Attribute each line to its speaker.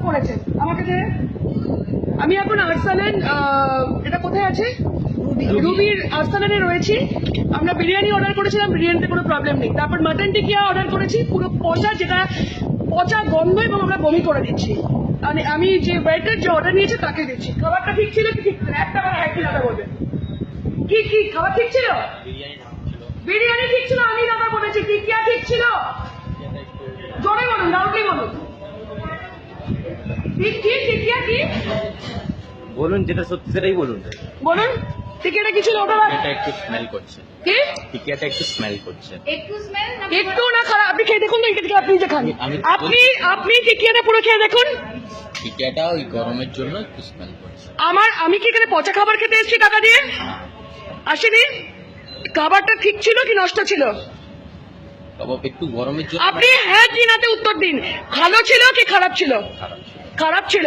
Speaker 1: করেছেন আমাকে যে আমি এখন আর্সালেন এটা কোথায় আছে রুবির আর্সালেনে রয়েছি। আমরা বিরিয়ানি অর্ডার করেছিলাম, বিরিয়ানিতে কোনো প্রবলেম নেই। তারপর মাটন টিকিয়া অর্ডার করেছি, পুরো পচা, যেটা পচা গন্ধ, এবং আমরা বমি করে দিচ্ছি। আমি যে ওয়েটার যে অর্ডার নিয়েছে তাকে দিচ্ছি। খাবারটা ঠিক ছিল কি ঠিক ছিল? একটা বার একই দাদা বলবেন কি কি খাবার ঠিক ছিল? বিরিয়ানি ঠিক ছিল, আমি দাদা বলেছি। টিকিয়া ঠিক ছিল? জোরে বলুন, লাউডলি বলুন। ঠিক ঠিক টিকিয়া কি
Speaker 2: বলুন, যেটা সত্যি সেটাই বলুন।
Speaker 1: বলুন, টিকিয়াটা কি ছিল? ওটা
Speaker 2: এটা একটু স্মেল করছে।
Speaker 1: কি
Speaker 2: টিকিয়াটা একটু স্মেল করছে।
Speaker 1: একটু না খারাপ? আপনি খেয়ে দেখুন তো, এটা থেকে আপনি যে খান, আপনি টিকিয়াটা পুরো খেয়ে দেখুন।
Speaker 2: টিকিয়াটা ওই গরমের জন্য একটু স্মেল করছে।
Speaker 1: আমি কি এখানে পচা খাবার খেতে এসেছি টাকা দিয়ে? আসেনি। খাবারটা ঠিক ছিল কি নষ্ট ছিল?
Speaker 2: কাবাব একটু গরমের জন্য।
Speaker 1: আপনি হ্যাঁ কি নাতে উত্তর দিন। ভালো ছিল কি খারাপ ছিল?
Speaker 2: খারাপ ছিল।
Speaker 1: খারাপ ছিল।